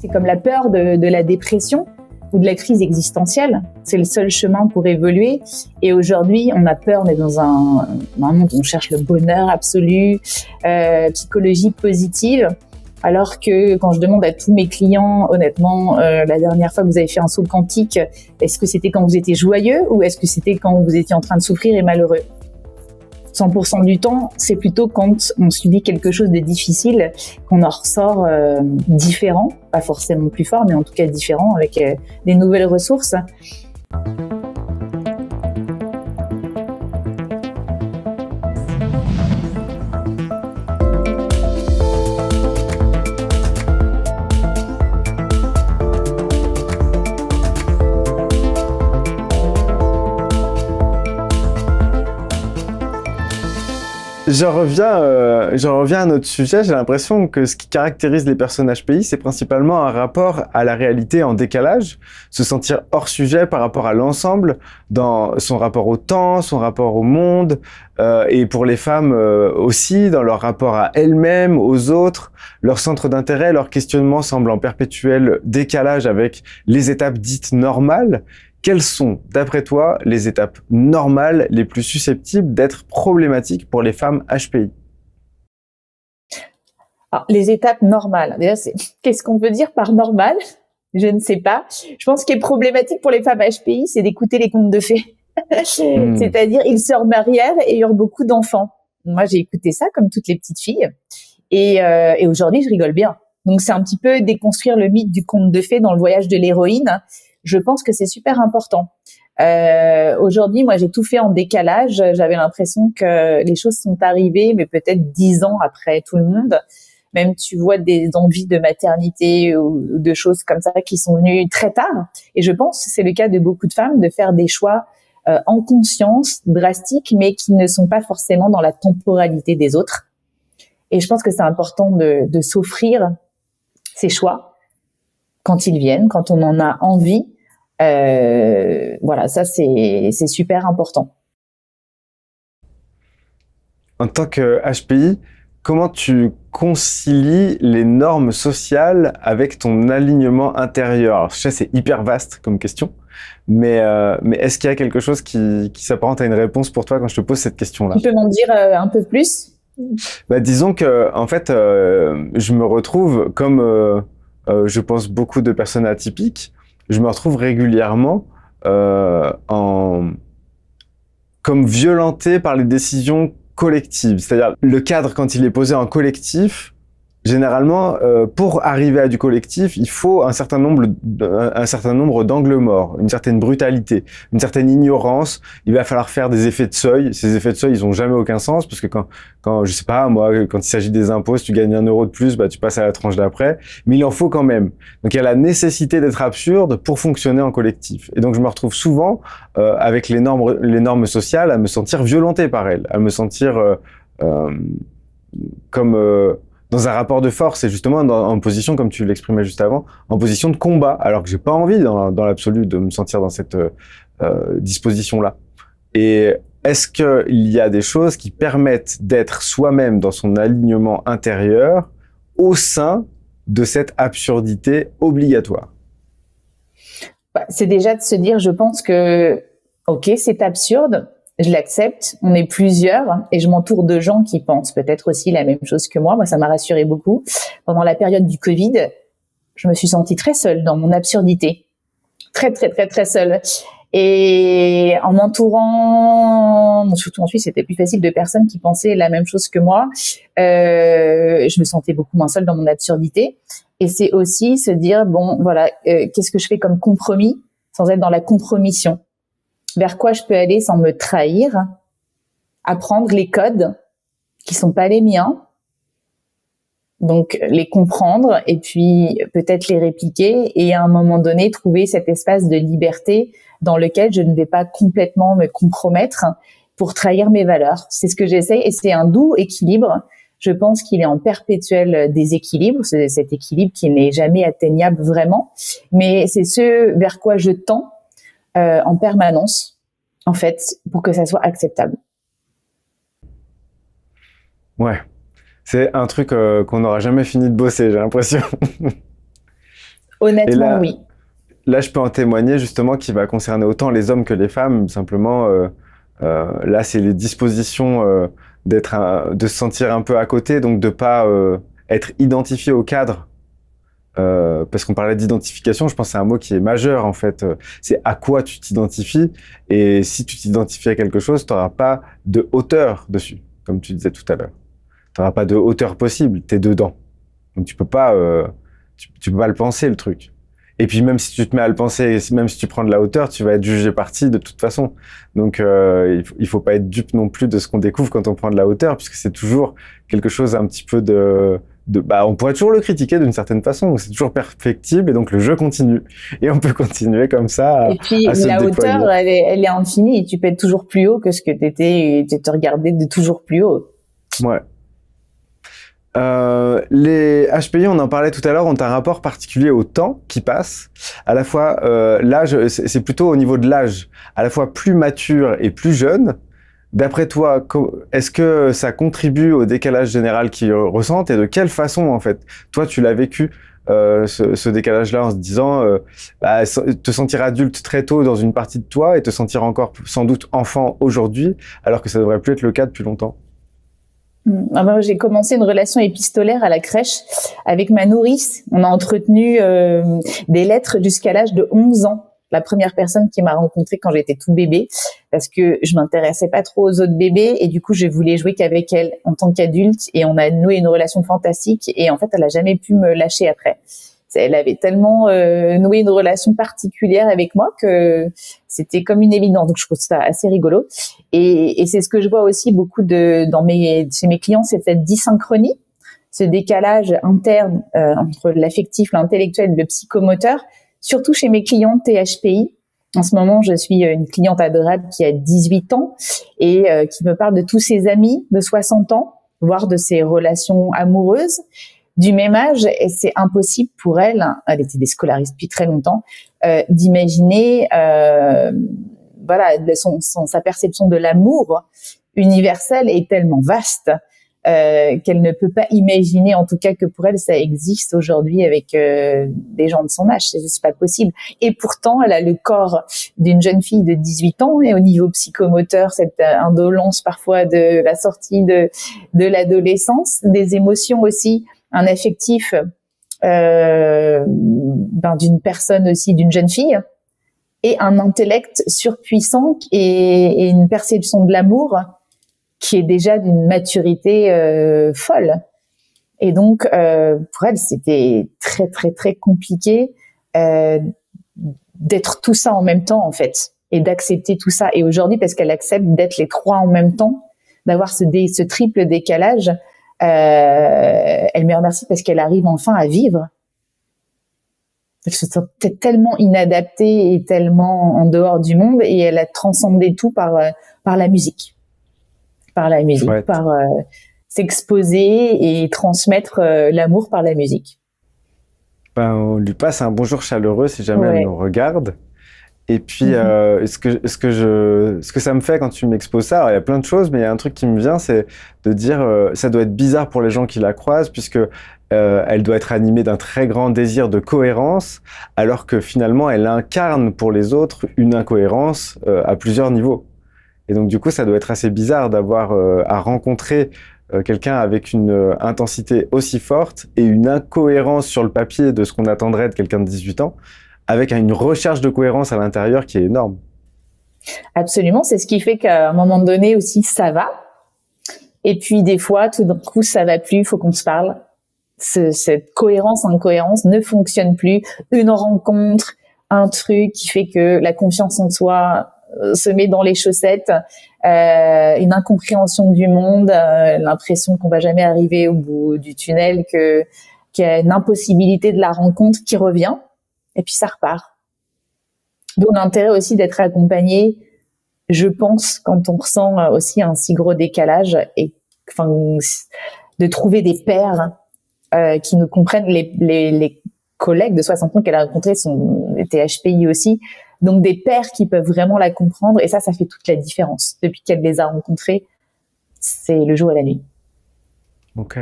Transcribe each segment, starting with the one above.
C'est comme la peur de la dépression ou de la crise existentielle. C'est le seul chemin pour évoluer. Et aujourd'hui, on a peur, on est dans un monde où on cherche le bonheur absolu, psychologie positive. Alors que quand je demande à tous mes clients, honnêtement, la dernière fois que vous avez fait un saut quantique, est-ce que c'était quand vous étiez joyeux ou est-ce que c'était quand vous étiez en train de souffrir et malheureux ? 100% du temps, c'est plutôt quand on subit quelque chose de difficile qu'on en ressort différent, pas forcément plus fort, mais en tout cas différent, avec des nouvelles ressources. J'en reviens à notre sujet. J'ai l'impression que ce qui caractérise les personnes HPI, c'est principalement un rapport à la réalité en décalage, se sentir hors sujet par rapport à l'ensemble, dans son rapport au temps, son rapport au monde, et pour les femmes aussi, dans leur rapport à elles-mêmes, aux autres, leur centre d'intérêt, leur questionnement semble en perpétuel décalage avec les étapes dites normales. Quelles sont, d'après toi, les étapes normales les plus susceptibles d'être problématiques pour les femmes HPI? Alors, les étapes normales, déjà, qu'est-ce qu'on veut dire par normal? Je ne sais pas. Je pense qu'il est problématique pour les femmes HPI, c'est d'écouter les contes de fées. C'est-à-dire, ils se remarièrent et eurent beaucoup d'enfants. Moi, j'ai écouté ça comme toutes les petites filles. Et aujourd'hui, je rigole bien. Donc, c'est un petit peu déconstruire le mythe du conte de fées dans le voyage de l'héroïne. Je pense que c'est super important. Aujourd'hui, moi, j'ai tout fait en décalage. J'avais l'impression que les choses sont arrivées, mais peut-être 10 ans après tout le monde. Même tu vois des envies de maternité ou de choses comme ça qui sont venues très tard. Et je pense que c'est le cas de beaucoup de femmes de faire des choix en conscience, drastiques, mais qui ne sont pas forcément dans la temporalité des autres. Et je pense que c'est important de s'offrir ces choix quand ils viennent, quand on en a envie. Voilà, ça c'est super important. En tant que HPI, comment tu concilies les normes sociales avec ton alignement intérieur? Alors, je sais, c'est hyper vaste comme question, mais est-ce qu'il y a quelque chose qui s'apparente à une réponse pour toi quand je te pose cette question-là? Tu peux m'en dire un peu plus? Bah, disons que, en fait, je me retrouve comme, je pense, beaucoup de personnes atypiques. Je me retrouve régulièrement comme violenté par les décisions collectives. C'est-à-dire, le cadre, quand il est posé en collectif, généralement, pour arriver à du collectif, il faut un certain nombre d'angles morts, une certaine brutalité, une certaine ignorance. Il va falloir faire des effets de seuil. Ces effets de seuil, ils ont jamais aucun sens parce que quand je sais pas, moi, quand il s'agit des impôts, si tu gagnes 1 euro de plus, bah, tu passes à la tranche d'après. Mais il en faut quand même. Donc, il y a la nécessité d'être absurde pour fonctionner en collectif. Et donc, je me retrouve souvent, avec les normes sociales, à me sentir violenté par elles, à me sentir, comme, dans un rapport de force et justement en position, comme tu l'exprimais juste avant, en position de combat, alors que j'ai pas envie dans l'absolu de me sentir dans cette disposition-là. Et est-ce qu'il y a des choses qui permettent d'être soi-même dans son alignement intérieur au sein de cette absurdité obligatoire? C'est déjà de se dire, je pense que, ok, c'est absurde, je l'accepte, on est plusieurs et je m'entoure de gens qui pensent peut-être aussi la même chose que moi. Moi, ça m'a rassurée beaucoup. Pendant la période du Covid, je me suis sentie très seule dans mon absurdité. Très, très, très, très seule. Et en m'entourant, surtout en Suisse, c'était plus facile de personnes qui pensaient la même chose que moi. Je me sentais beaucoup moins seule dans mon absurdité. Et c'est aussi se dire, bon, voilà, qu'est-ce que je fais comme compromis sans être dans la compromission? Vers quoi je peux aller sans me trahir, apprendre les codes qui sont pas les miens, donc les comprendre et puis peut-être les répliquer et à un moment donné trouver cet espace de liberté dans lequel je ne vais pas complètement me compromettre pour trahir mes valeurs. C'est ce que j'essaie et c'est un doux équilibre. Je pense qu'il est en perpétuel déséquilibre, c'est cet équilibre qui n'est jamais atteignable vraiment, mais c'est ce vers quoi je tends en permanence, en fait, pour que ça soit acceptable. Ouais, c'est un truc qu'on n'aura jamais fini de bosser, j'ai l'impression. Honnêtement, oui. Là, je peux en témoigner justement qui va concerner autant les hommes que les femmes. Simplement, là, c'est les dispositions de se sentir un peu à côté, donc de pas être identifié au cadre. Parce qu'on parlait d'identification, je pense que c'est un mot qui est majeur en fait. C'est à quoi tu t'identifies, et si tu t'identifies à quelque chose, tu n'auras pas de hauteur dessus, comme tu disais tout à l'heure. Tu n'auras pas de hauteur possible, tu es dedans. Donc tu peux pas le penser le truc. Et puis même si tu te mets à le penser, même si tu prends de la hauteur, tu vas être jugé parti de toute façon. Donc il faut pas être dupe non plus de ce qu'on découvre quand on prend de la hauteur, puisque c'est toujours quelque chose un petit peu on pourrait toujours le critiquer d'une certaine façon, c'est toujours perfectible, et donc le jeu continue. Et on peut continuer comme ça et puis la hauteur, elle est infinie, et tu peux être toujours plus haut que ce que tu te regardais de toujours plus haut. Ouais. Les HPI, on en parlait tout à l'heure, ont un rapport particulier au temps qui passe. À la fois, l'âge, c'est plutôt au niveau de l'âge, à la fois plus mature et plus jeune. D'après toi, est-ce que ça contribue au décalage général qu'ils ressentent, et de quelle façon, en fait, toi, tu l'as vécu, ce décalage-là, en se disant, te sentir adulte très tôt dans une partie de toi et te sentir encore sans doute enfant aujourd'hui, alors que ça devrait plus être le cas depuis longtemps? J'ai commencé une relation épistolaire à la crèche avec ma nourrice. On a entretenu des lettres jusqu'à l'âge de 11 ans. La première personne qui m'a rencontrée quand j'étais tout bébé, parce que je m'intéressais pas trop aux autres bébés, et du coup je voulais jouer qu'avec elle en tant qu'adulte, et on a noué une relation fantastique, et en fait elle a jamais pu me lâcher après. Elle avait tellement noué une relation particulière avec moi que c'était comme une évidence. Donc je trouve ça assez rigolo, et c'est ce que je vois aussi beaucoup chez mes clients, c'est cette dysynchronie, ce décalage interne entre l'affectif, l'intellectuel, le psychomoteur. Surtout chez mes clientes THPI. En ce moment, je suis une cliente adorable qui a 18 ans et qui me parle de tous ses amis de 60 ans, voire de ses relations amoureuses du même âge. Et c'est impossible pour elle, elle était déscolarisée depuis très longtemps, d'imaginer sa perception de l'amour universel est tellement vaste qu'elle ne peut pas imaginer, en tout cas que pour elle ça existe aujourd'hui avec des gens de son âge. C'est juste pas possible. Et pourtant elle a le corps d'une jeune fille de 18 ans, et au niveau psychomoteur, cette indolence parfois de la sortie de l'adolescence, des émotions aussi, un affectif d'une personne aussi, d'une jeune fille, et un intellect surpuissant et une perception de l'amour qui est déjà d'une maturité folle. Et donc, pour elle, c'était très, très, très compliqué d'être tout ça en même temps, en fait, et d'accepter tout ça. Et aujourd'hui, parce qu'elle accepte d'être les trois en même temps, d'avoir ce triple décalage, elle me remercie parce qu'elle arrive enfin à vivre. Elle se sentait tellement inadaptée et tellement en dehors du monde, et elle a transcendé tout par la musique. Par s'exposer et transmettre l'amour par la musique. On lui passe un bonjour chaleureux si jamais elle nous regarde. Et puis, ce que ça me fait quand tu m'exposes ça, alors, il y a plein de choses, mais il y a un truc qui me vient, c'est de dire ça doit être bizarre pour les gens qui la croisent, puisque elle doit être animée d'un très grand désir de cohérence, alors que finalement, elle incarne pour les autres une incohérence à plusieurs niveaux. Et donc, du coup, ça doit être assez bizarre d'avoir à rencontrer quelqu'un avec une intensité aussi forte et une incohérence sur le papier de ce qu'on attendrait de quelqu'un de 18 ans, avec une recherche de cohérence à l'intérieur qui est énorme. Absolument, c'est ce qui fait qu'à un moment donné aussi, ça va. Et puis, des fois, tout d'un coup, ça va plus, il faut qu'on se parle. Cette cohérence-incohérence ne fonctionne plus. Une rencontre, un truc qui fait que la confiance en soi se met dans les chaussettes, une incompréhension du monde, l'impression qu'on va jamais arriver au bout du tunnel, qu'il y a une impossibilité de la rencontre qui revient, et puis ça repart. D'où l'intérêt aussi d'être accompagné, je pense, quand on ressent aussi un si gros décalage, et enfin de trouver des pairs qui nous comprennent. Les collègues de 60 ans qu'elle a rencontrés étaient HPI aussi. Donc des pairs qui peuvent vraiment la comprendre, et ça fait toute la différence. Depuis qu'elle les a rencontrés, c'est le jour et la nuit. Ok.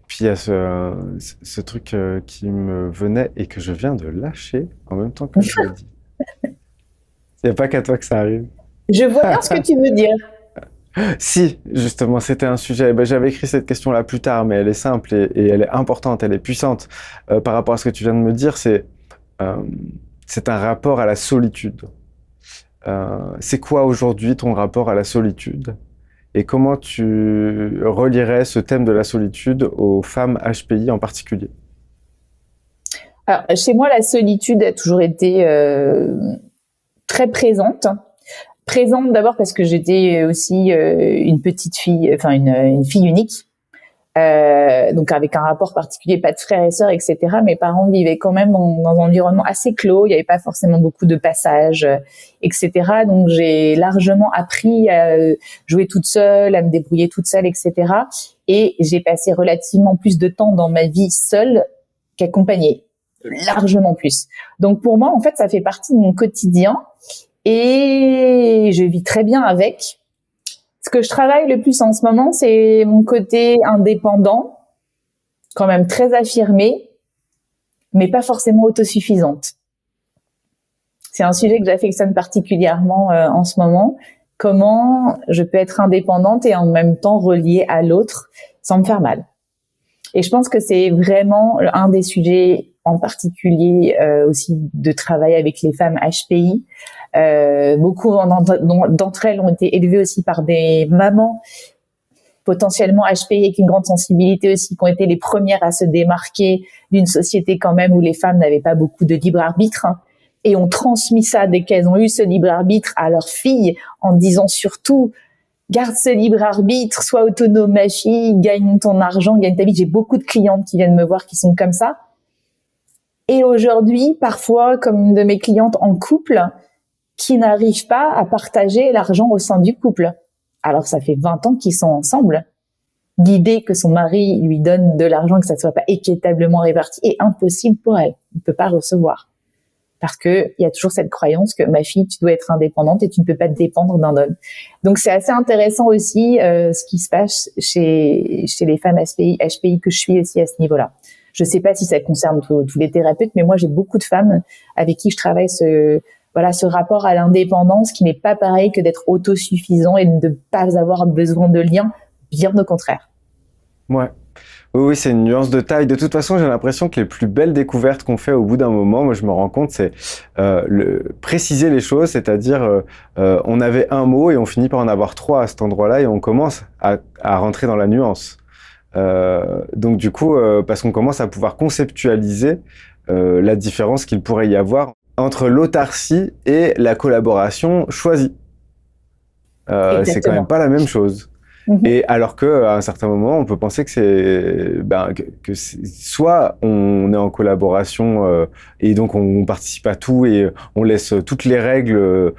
Puis il y a ce truc qui me venait et que je viens de lâcher en même temps que je l'ai dit. Il n'y a pas qu'à toi que ça arrive. Je vois bien ce que tu veux dire. Si, justement, c'était un sujet. Ben, j'avais écrit cette question-là plus tard, mais elle est simple et elle est importante, elle est puissante. Par rapport à ce que tu viens de me dire, c'est un rapport à la solitude. C'est quoi aujourd'hui ton rapport à la solitude? Et comment tu relierais ce thème de la solitude aux femmes HPI en particulier? Alors, chez moi, la solitude a toujours été très présente. Présente d'abord parce que j'étais aussi une petite fille, enfin une fille unique. Donc avec un rapport particulier, pas de frères et sœurs, etc. Mes parents vivaient quand même dans un environnement assez clos. Il n'y avait pas forcément beaucoup de passages, etc. Donc j'ai largement appris à jouer toute seule, à me débrouiller toute seule, etc. Et j'ai passé relativement plus de temps dans ma vie seule qu'accompagnée, largement plus. Donc pour moi, en fait, ça fait partie de mon quotidien et je vis très bien avec. Ce que je travaille le plus en ce moment, c'est mon côté indépendant, quand même très affirmé, mais pas forcément autosuffisante. C'est un sujet que j'affectionne particulièrement en ce moment. Comment je peux être indépendante et en même temps reliée à l'autre sans me faire mal. Et je pense que c'est vraiment un des sujets en particulier aussi de travail avec les femmes HPI. Beaucoup d'entre elles ont été élevées aussi par des mamans potentiellement HPI avec une grande sensibilité aussi, qui ont été les premières à se démarquer d'une société quand même où les femmes n'avaient pas beaucoup de libre arbitre, hein, et ont transmis ça dès qu'elles ont eu ce libre arbitre à leurs filles en disant surtout garde ce libre arbitre, sois autonome ma fille, gagne ton argent, gagne ta vie. J'ai beaucoup de clientes qui viennent me voir qui sont comme ça. Et aujourd'hui, parfois, comme une de mes clientes en couple, qui n'arrivent pas à partager l'argent au sein du couple. Alors ça fait 20 ans qu'ils sont ensemble. L'idée que son mari lui donne de l'argent, que ça soit pas équitablement réparti, est impossible pour elle. Elle ne peut pas recevoir. Parce que il y a toujours cette croyance que ma fille, tu dois être indépendante et tu ne peux pas te dépendre d'un homme. Donc c'est assez intéressant aussi ce qui se passe chez les femmes HPI que je suis aussi à ce niveau-là. Je sais pas si ça concerne tous les thérapeutes, mais moi j'ai beaucoup de femmes avec qui je travaille ce rapport à l'indépendance qui n'est pas pareil que d'être autosuffisant et de ne pas avoir besoin de liens, bien au contraire. Ouais. Oui, c'est une nuance de taille. De toute façon, j'ai l'impression que les plus belles découvertes qu'on fait au bout d'un moment, moi je me rends compte, c'est préciser les choses, c'est-à-dire on avait un mot et on finit par en avoir trois à cet endroit-là et on commence à rentrer dans la nuance. Donc du coup, parce qu'on commence à pouvoir conceptualiser la différence qu'il pourrait y avoir entre l'autarcie et la collaboration choisie. C'est quand même pas la même chose. Et alors que à un certain moment, on peut penser que soit on est en collaboration et donc on participe à tout et on laisse toutes les règles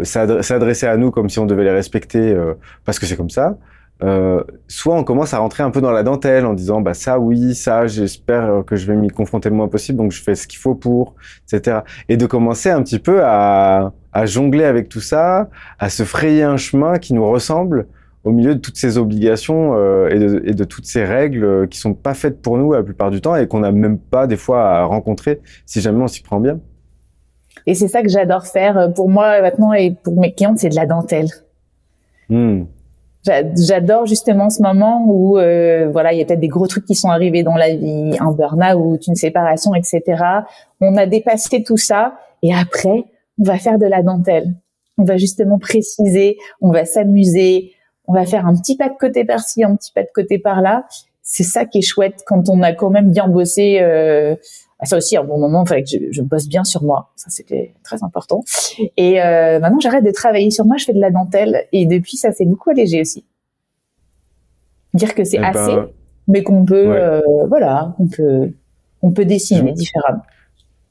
s'adresser à nous comme si on devait les respecter parce que c'est comme ça. Soit on commence à rentrer un peu dans la dentelle en disant bah ça oui, ça j'espère que je vais m'y confronter le moins possible donc je fais ce qu'il faut pour, etc. Et de commencer un petit peu à jongler avec tout ça, à se frayer un chemin qui nous ressemble au milieu de toutes ces obligations et de toutes ces règles qui sont pas faites pour nous la plupart du temps et qu'on n'a même pas des fois à rencontrer si jamais on s'y prend bien. Et c'est ça que j'adore faire pour moi maintenant et pour mes clientes, c'est de la dentelle. J'adore justement ce moment où il y a peut-être des gros trucs qui sont arrivés dans la vie, un burn-out, une séparation, etc. On a dépassé tout ça et après, on va faire de la dentelle. On va justement préciser, on va s'amuser, on va faire un petit pas de côté par-ci, un petit pas de côté par-là. C'est ça qui est chouette quand on a quand même bien bossé. Ça aussi, à un bon moment, il fallait que je bosse bien sur moi. Ça, c'était très important. Et maintenant, j'arrête de travailler sur moi, je fais de la dentelle. Et depuis, ça s'est beaucoup allégé aussi. Dire que c'est assez, mais qu'on peut, on peut dessiner différemment.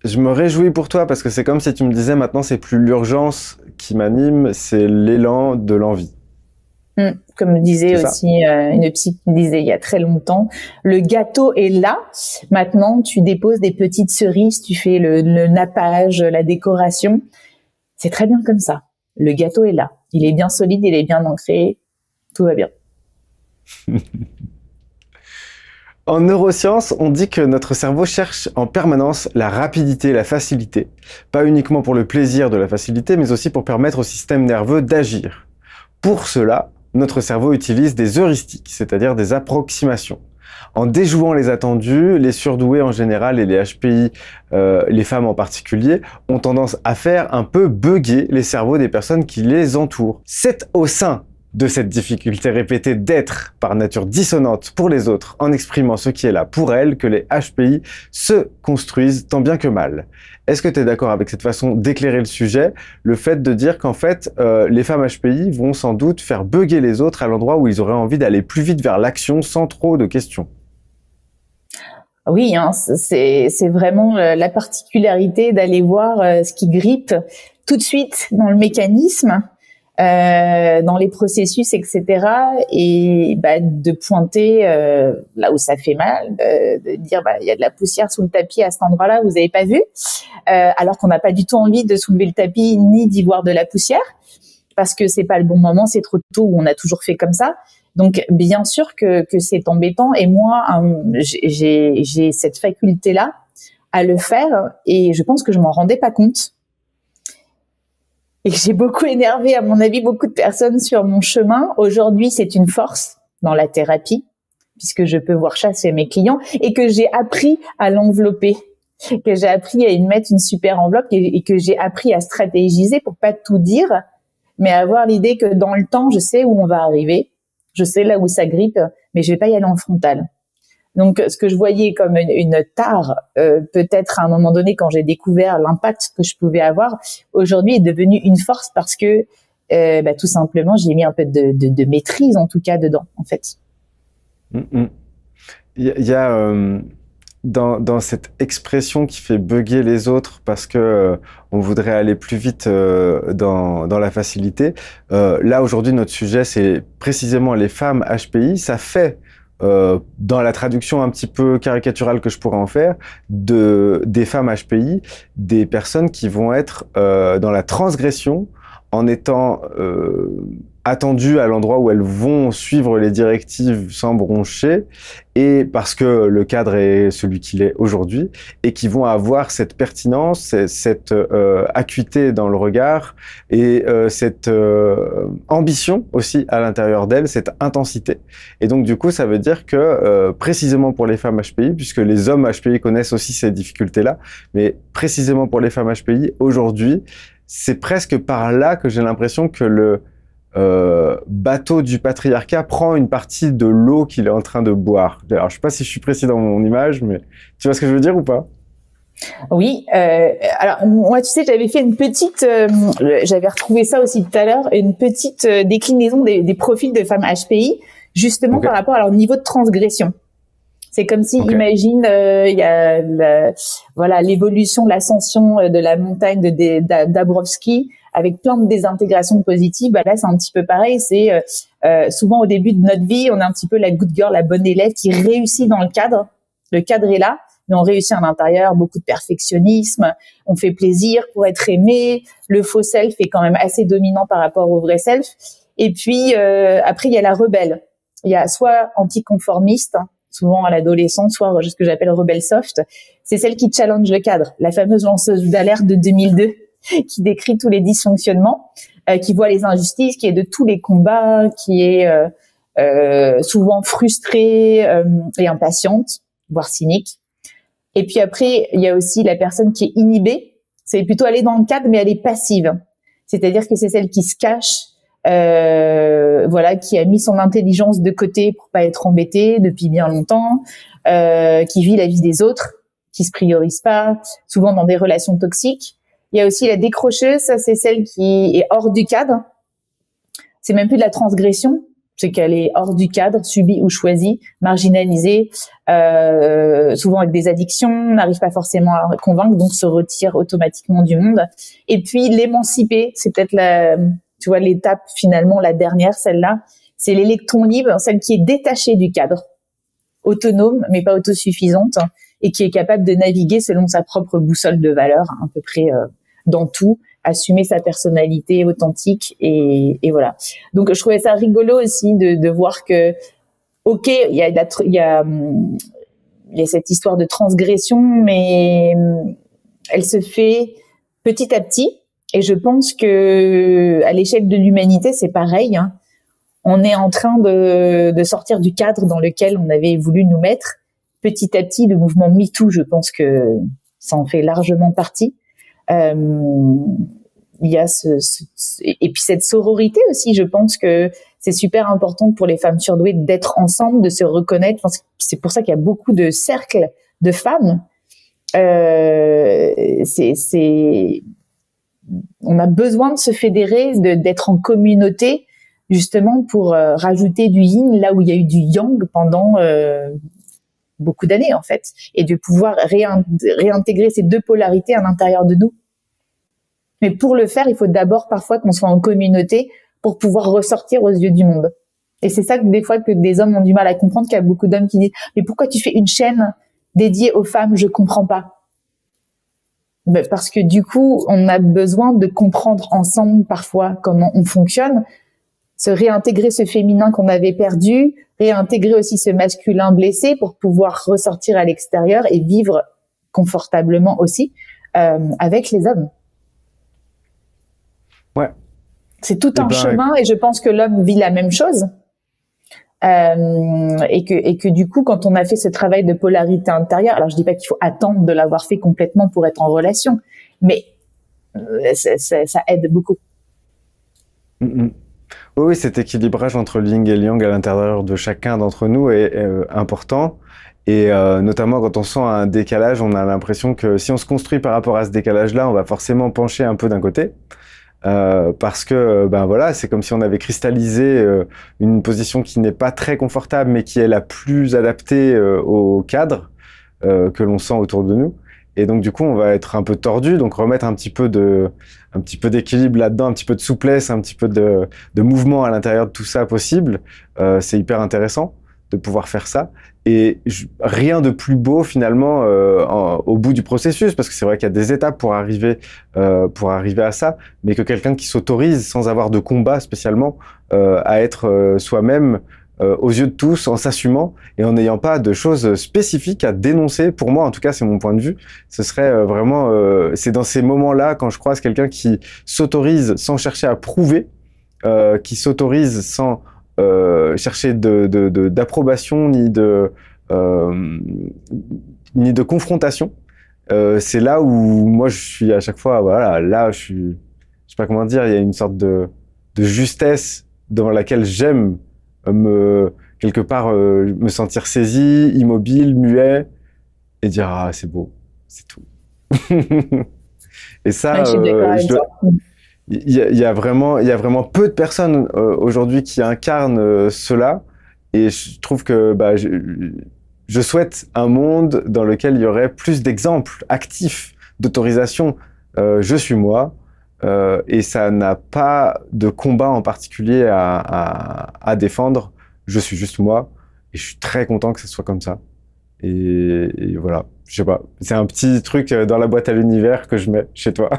Je me réjouis pour toi parce que c'est comme si tu me disais maintenant, c'est plus l'urgence qui m'anime, c'est l'élan de l'envie. Comme disait aussi une psy qui me disait il y a très longtemps, le gâteau est là. Maintenant, tu déposes des petites cerises, tu fais le nappage, la décoration. C'est très bien comme ça. Le gâteau est là. Il est bien solide, il est bien ancré. Tout va bien. En neurosciences, on dit que notre cerveau cherche en permanence la rapidité et la facilité, pas uniquement pour le plaisir de la facilité, mais aussi pour permettre au système nerveux d'agir. Pour cela, notre cerveau utilise des heuristiques, c'est-à-dire des approximations. En déjouant les attendus, les surdoués en général et les HPI, les femmes en particulier, ont tendance à faire un peu bugger les cerveaux des personnes qui les entourent. C'est au sein de cette difficulté répétée d'être par nature dissonante pour les autres en exprimant ce qui est là pour elles que les HPI se construisent tant bien que mal. Est-ce que tu es d'accord avec cette façon d'éclairer le sujet, le fait de dire qu'en fait les femmes HPI vont sans doute faire bugger les autres à l'endroit où ils auraient envie d'aller plus vite vers l'action sans trop de questions? Oui, hein, c'est vraiment la particularité d'aller voir ce qui grippe tout de suite dans le mécanisme, dans les processus, etc. Et de pointer là où ça fait mal, de dire il y a de la poussière sous le tapis à cet endroit-là, vous avez pas vu, alors qu'on n'a pas du tout envie de soulever le tapis ni d'y voir de la poussière, parce que c'est pas le bon moment, c'est trop tôt, ou on a toujours fait comme ça. Donc bien sûr que c'est embêtant, et moi j'ai cette faculté-là à le faire, et je pense que je m'en rendais pas compte. Et j'ai beaucoup énervé, à mon avis, beaucoup de personnes sur mon chemin. Aujourd'hui, c'est une force dans la thérapie, puisque je peux voir ça chez mes clients, et que j'ai appris à l'envelopper, que j'ai appris à y mettre une super enveloppe, et que j'ai appris à stratégiser pour pas tout dire, mais avoir l'idée que dans le temps, je sais où on va arriver, je sais là où ça grippe, mais je vais pas y aller en frontal. Donc, ce que je voyais comme une tare, peut-être à un moment donné, quand j'ai découvert l'impact que je pouvais avoir, aujourd'hui est devenu une force, parce que tout simplement, j'ai mis un peu de maîtrise, en tout cas, dedans, en fait. Il y a dans cette expression qui fait bugger les autres parce que on voudrait aller plus vite dans la facilité. Là, aujourd'hui, notre sujet, c'est précisément les femmes HPI. Ça fait dans la traduction un petit peu caricaturale que je pourrais en faire, des femmes HPI, des personnes qui vont être dans la transgression en étant attendues à l'endroit où elles vont suivre les directives sans broncher, et parce que le cadre est celui qu'il est aujourd'hui, et qui vont avoir cette pertinence, cette acuité dans le regard, et cette ambition aussi à l'intérieur d'elles, cette intensité. Et donc du coup, ça veut dire que précisément pour les femmes HPI, puisque les hommes HPI connaissent aussi ces difficultés-là, mais précisément pour les femmes HPI, aujourd'hui, c'est presque par là que j'ai l'impression que le bateau du patriarcat prend une partie de l'eau qu'il est en train de boire. Alors, je sais pas si je suis précis dans mon image, mais tu vois ce que je veux dire ou pas? Oui. Alors, moi, tu sais, j'avais fait une petite, j'avais retrouvé ça aussi tout à l'heure, une petite déclinaison des profils de femmes HPI, justement par rapport à leur niveau de transgression. C'est comme si, imagine, il y a l'évolution, l'ascension de la montagne de Dabrowski, avec plein de désintégrations positives. Là, c'est un petit peu pareil. C'est souvent au début de notre vie, on est un petit peu la good girl, la bonne élève qui réussit dans le cadre. Le cadre est là, mais on réussit à l'intérieur. Beaucoup de perfectionnisme. On fait plaisir pour être aimé. Le faux self est quand même assez dominant par rapport au vrai self. Et puis après, il y a la rebelle. Il y a soit anticonformiste, souvent à l'adolescence, soit ce que j'appelle rebelle soft. C'est celle qui challenge le cadre. La fameuse lanceuse d'alerte de 2002. Qui décrit tous les dysfonctionnements, qui voit les injustices, qui est de tous les combats, qui est souvent frustrée et impatiente, voire cynique. Et puis après, il y a aussi la personne qui est inhibée. C'est plutôt aller dans le cadre, mais elle est passive. C'est-à-dire que c'est celle qui se cache, qui a mis son intelligence de côté pour pas être embêtée depuis bien longtemps, qui vit la vie des autres, qui se priorise pas, souvent dans des relations toxiques. Il y a aussi la décrocheuse, ça c'est celle qui est hors du cadre. C'est même plus de la transgression, c'est qu'elle est hors du cadre, subie ou choisie, marginalisée, souvent avec des addictions, n'arrive pas forcément à convaincre, donc se retire automatiquement du monde. Et puis l'émancipée, c'est peut-être l'étape finalement, la dernière, celle-là, c'est l'électron libre, celle qui est détachée du cadre, autonome mais pas autosuffisante, et qui est capable de naviguer selon sa propre boussole de valeur, à peu près dans tout, assumer sa personnalité authentique, et voilà. Donc je trouvais ça rigolo aussi de voir que, ok, il y a il y a cette histoire de transgression, mais elle se fait petit à petit. Et je pense que à l'échelle de l'humanité, c'est pareil, hein. On est en train de sortir du cadre dans lequel on avait voulu nous mettre. Petit à petit, le mouvement MeToo, je pense que ça en fait largement partie. Il y a et puis cette sororité aussi, je pense que c'est super important pour les femmes surdouées d'être ensemble, de se reconnaître. Enfin, c'est pour ça qu'il y a beaucoup de cercles de femmes. On a besoin de se fédérer, d'être en communauté, justement pour rajouter du yin là où il y a eu du yang pendant beaucoup d'années en fait, et de pouvoir réintégrer ces deux polarités à l'intérieur de nous. Mais pour le faire, il faut d'abord parfois qu'on soit en communauté pour pouvoir ressortir aux yeux du monde. Et c'est ça que des fois que des hommes ont du mal à comprendre, qu'il y a beaucoup d'hommes qui disent « Mais pourquoi tu fais une chaîne dédiée aux femmes? Je comprends pas. » Ben parce que du coup, on a besoin de comprendre ensemble parfois comment on fonctionne, se réintégrer ce féminin qu'on avait perdu, réintégrer aussi ce masculin blessé pour pouvoir ressortir à l'extérieur et vivre confortablement aussi avec les hommes. Ouais. C'est tout un chemin et je pense que l'homme vit la même chose. Et que du coup, quand on a fait ce travail de polarité intérieure, alors je dis pas qu'il faut attendre de l'avoir fait complètement pour être en relation, mais ça aide beaucoup. Oui, cet équilibrage entre le yin et le yang à l'intérieur de chacun d'entre nous est important. Et notamment quand on sent un décalage, on a l'impression que si on se construit par rapport à ce décalage-là, on va forcément pencher un peu d'un côté. Parce que ben voilà, c'est comme si on avait cristallisé une position qui n'est pas très confortable, mais qui est la plus adaptée au cadre que l'on sent autour de nous. Et donc du coup, on va être un peu tordu, donc remettre un petit peu d'équilibre là-dedans, un petit peu de souplesse, un petit peu de mouvement à l'intérieur de tout ça possible. C'est hyper intéressant de pouvoir faire ça. Et rien de plus beau finalement au bout du processus, parce que c'est vrai qu'il y a des étapes pour arriver à ça, mais que quelqu'un qui s'autorise sans avoir de combat spécialement à être soi-même aux yeux de tous, en s'assumant et en n'ayant pas de choses spécifiques à dénoncer. Pour moi, en tout cas, c'est mon point de vue. Ce serait vraiment, c'est dans ces moments-là quand je croise quelqu'un qui s'autorise sans chercher à prouver, qui s'autorise sans chercher d'approbation ni de confrontation. C'est là où moi je suis à chaque fois, voilà, là je sais pas comment dire, il y a une sorte de justesse dans laquelle j'aime quelque part me sentir saisi, immobile, muet et dire ah c'est beau, c'est tout. Et ça, il y a vraiment peu de personnes aujourd'hui qui incarnent cela, et je trouve que je souhaite un monde dans lequel il y aurait plus d'exemples actifs d'autorisation. Je suis moi, et ça n'a pas de combat en particulier à défendre. Je suis juste moi, et je suis très content que ce soit comme ça. Et voilà, je sais pas, c'est un petit truc dans la boîte à l'univers que je mets chez toi.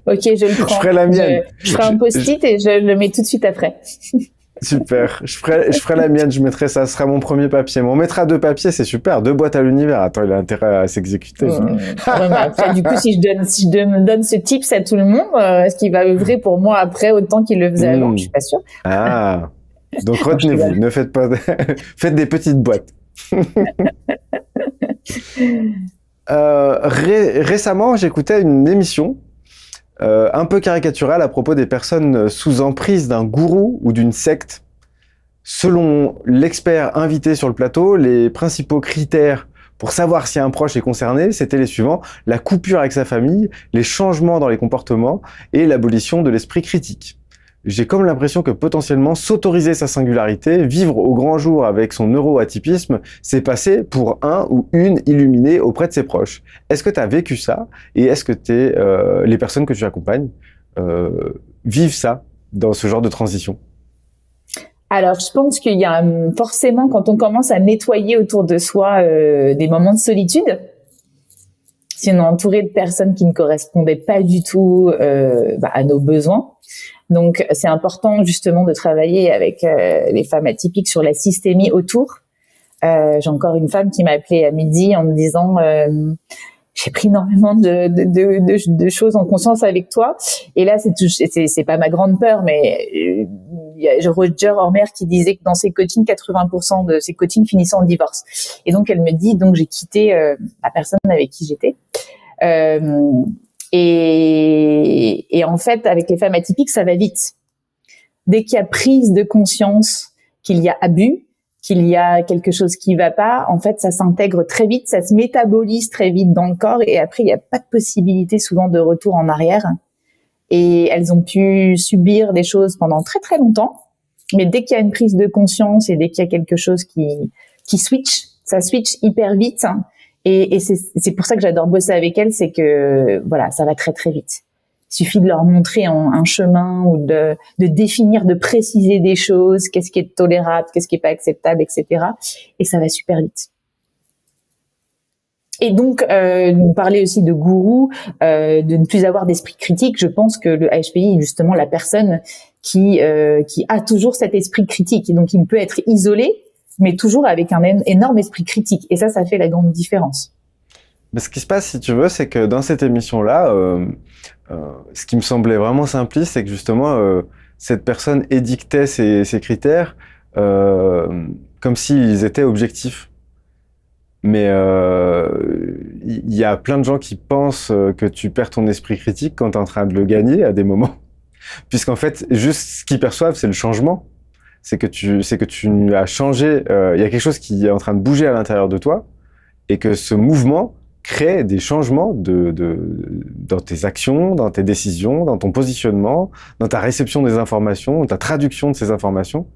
Ok, je le prends. Je ferai la mienne. Je ferai un post-it et je le mets tout de suite après. Super, je ferai la mienne, je mettrai ça, ce sera mon premier papier. Mais on mettra 2 papiers, c'est super, 2 boîtes à l'univers. Attends, il a intérêt à s'exécuter. Ouais, mais après, du coup, si je donne ce tips à tout le monde, est-ce qu'il va œuvrer pour moi après autant qu'il le faisait avant? Je suis pas sûre. Ah, donc retenez-vous, ne faites pas, faites des petites boîtes. Récemment, j'écoutais une émission un peu caricaturale à propos des personnes sous emprise d'un gourou ou d'une secte. Selon l'expert invité sur le plateau, les principaux critères pour savoir si un proche est concerné, c'était les suivants: la coupure avec sa famille, les changements dans les comportements et l'abolition de l'esprit critique. J'ai comme l'impression que potentiellement s'autoriser sa singularité, vivre au grand jour avec son neuroatypisme, c'est passer pour un ou une illuminée auprès de ses proches. Est-ce que tu as vécu ça? Et est-ce que les personnes que tu accompagnes vivent ça dans ce genre de transition? Alors, je pense qu'il y a forcément, quand on commence à nettoyer autour de soi des moments de solitude, si on est entouré de personnes qui ne correspondaient pas du tout à nos besoins. Donc, c'est important justement de travailler avec les femmes atypiques sur la systémie autour, J'ai encore une femme qui m'a appelée à midi en me disant j'ai pris énormément de choses en conscience avec toi. Et là, c'est pas ma grande peur, mais il y a Roger Hormer qui disait que dans ses coachings, 80% de ses coachings finissaient en divorce. Et donc, elle me dit, donc j'ai quitté la personne avec qui j'étais. Et en fait, avec les femmes atypiques, ça va vite. Dès qu'il y a prise de conscience qu'il y a abus, qu'il y a quelque chose qui va pas, en fait, ça s'intègre très vite, ça se métabolise très vite dans le corps et après, il n'y a pas de possibilité souvent de retour en arrière. Et elles ont pu subir des choses pendant très très longtemps, mais dès qu'il y a une prise de conscience et dès qu'il y a quelque chose qui switch, ça switch hyper vite. Et c'est pour ça que j'adore bosser avec elles, c'est que voilà, ça va très très vite. Il suffit de leur montrer un chemin ou de définir, de préciser des choses, qu'est-ce qui est tolérable, qu'est-ce qui est pas acceptable, etc. Et ça va super vite. Et donc, on parlait aussi de gourou, de ne plus avoir d'esprit critique. Je pense que le HPI est justement la personne qui a toujours cet esprit critique. Et donc, il peut être isolé, mais toujours avec un énorme esprit critique. Et ça fait la grande différence. Mais ce qui se passe, si tu veux, c'est que dans cette émission-là, ce qui me semblait vraiment simpliste, c'est que justement, cette personne édictait ses critères comme s'ils étaient objectifs. Mais il y a plein de gens qui pensent que tu perds ton esprit critique quand tu es en train de le gagner à des moments. Puisqu'en fait, juste ce qu'ils perçoivent, c'est le changement. C'est que tu as changé, il y a quelque chose qui est en train de bouger à l'intérieur de toi et que ce mouvement crée des changements dans tes actions, dans tes décisions, dans ton positionnement, dans ta réception des informations, dans ta traduction de ces informations.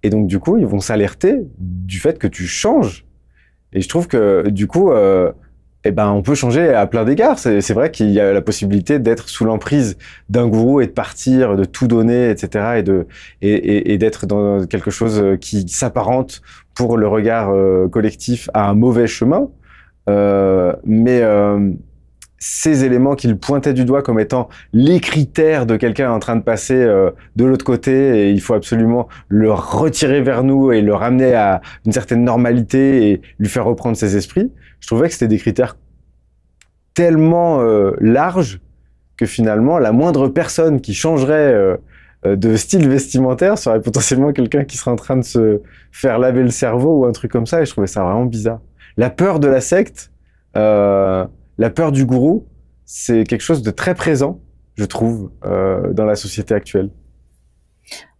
Et donc, du coup, ils vont s'alerter du fait que tu changes. Et je trouve que, du coup, on peut changer à plein d'égards. C'est vrai qu'il y a la possibilité d'être sous l'emprise d'un gourou et de partir, de tout donner, etc. et d'être dans quelque chose qui s'apparente pour le regard collectif à un mauvais chemin. Mais ces éléments qu'il pointait du doigt comme étant les critères de quelqu'un en train de passer de l'autre côté et il faut absolument le retirer vers nous et le ramener à une certaine normalité et lui faire reprendre ses esprits, je trouvais que c'était des critères tellement larges que finalement la moindre personne qui changerait de style vestimentaire serait potentiellement quelqu'un qui serait en train de se faire laver le cerveau ou un truc comme ça, et je trouvais ça vraiment bizarre. La peur de la secte, la peur du gourou, c'est quelque chose de très présent, je trouve, dans la société actuelle.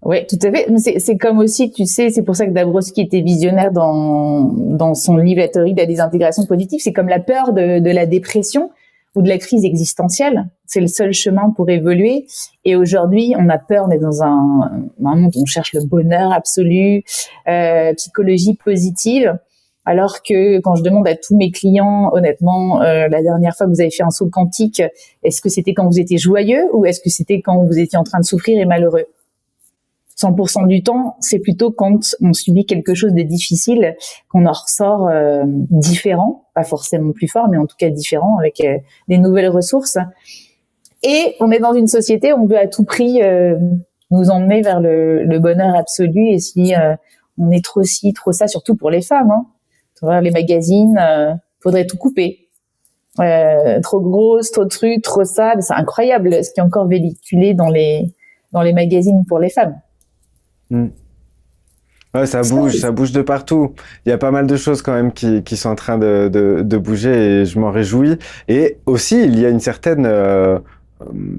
Oui, tout à fait. C'est comme aussi, tu sais, c'est pour ça que Dabrowski était visionnaire dans son livre La théorie de la désintégration positive. C'est comme la peur de la dépression ou de la crise existentielle. C'est le seul chemin pour évoluer. Et aujourd'hui, on a peur d'être dans un monde où on cherche le bonheur absolu, psychologie positive. Alors que quand je demande à tous mes clients, honnêtement, la dernière fois que vous avez fait un saut quantique, est-ce que c'était quand vous étiez joyeux ou est-ce que c'était quand vous étiez en train de souffrir et malheureux? 100% du temps, c'est plutôt quand on subit quelque chose de difficile qu'on en ressort différent, pas forcément plus fort, mais en tout cas différent, avec des nouvelles ressources. Et on est dans une société où on veut à tout prix nous emmener vers le bonheur absolu. Et si on est trop ci, trop ça, surtout pour les femmes, hein. Les magazines, faudrait tout couper. Trop grosse, trop de trucs, trop ça. C'est incroyable ce qui est encore véhiculé dans les magazines pour les femmes. Ouais, ça bouge de partout. Il y a pas mal de choses quand même qui sont en train de bouger et je m'en réjouis. Et aussi, il y a une certaine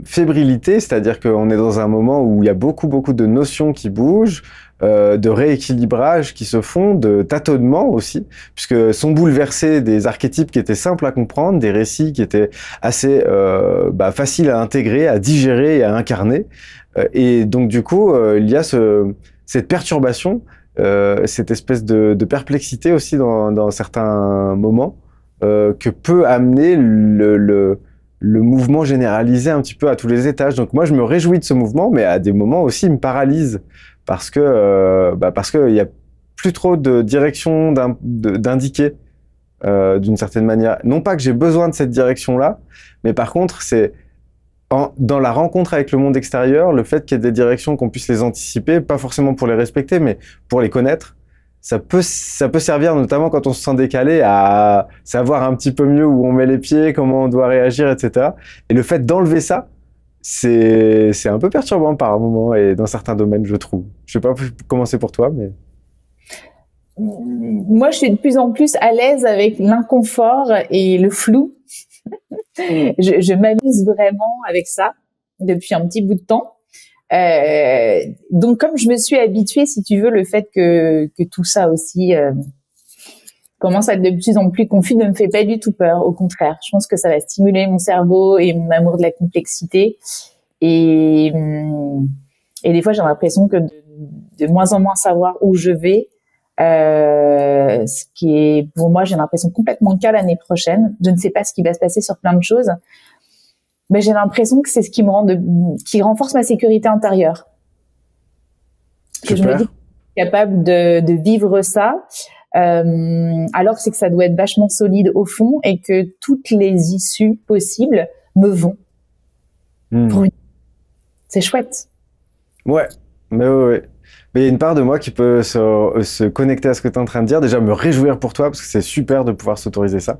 fébrilité, c'est-à-dire qu'on est dans un moment où il y a beaucoup de notions qui bougent, de rééquilibrage qui se font, de tâtonnement aussi, puisque sont bouleversés des archétypes qui étaient simples à comprendre, des récits qui étaient assez faciles à intégrer, à digérer et à incarner. Et donc du coup, il y a cette perturbation, cette espèce de perplexité aussi dans certains moments que peut amener le mouvement généralisé un petit peu à tous les étages. Donc moi, je me réjouis de ce mouvement, mais à des moments aussi, il me paralyse parce que il y a plus trop de direction d'indiquer d'une certaine manière. Non pas que j'ai besoin de cette direction-là, mais par contre, c'est dans la rencontre avec le monde extérieur, le fait qu'il y ait des directions qu'on puisse les anticiper, pas forcément pour les respecter, mais pour les connaître, ça peut servir notamment quand on se sent décalé à savoir un petit peu mieux où on met les pieds, comment on doit réagir, etc. Et le fait d'enlever ça, c'est un peu perturbant par moment et dans certains domaines, je trouve. Je sais pas comment c'est pour toi, mais... Moi, je suis de plus en plus à l'aise avec l'inconfort et le flou. Je m'amuse vraiment avec ça depuis un petit bout de temps. Donc, comme je me suis habituée, si tu veux, le fait que tout ça aussi commence à être de plus en plus confus ne me fait pas du tout peur. Au contraire, je pense que ça va stimuler mon cerveau et mon amour de la complexité. Et des fois, j'ai l'impression que de moins en moins savoir où je vais. Ce qui est pour moi, j'ai l'impression complètement le cas l'année prochaine. Je ne sais pas ce qui va se passer sur plein de choses, mais j'ai l'impression que c'est ce qui qui renforce ma sécurité intérieure. Que je me dis que je suis capable de vivre ça, alors que c'est que ça doit être vachement solide au fond et que toutes les issues possibles me vont. C'est chouette. Ouais, mais ouais. Mais il y a une part de moi qui peut se connecter à ce que tu es en train de dire. Déjà, me réjouir pour toi, parce que c'est super de pouvoir s'autoriser ça.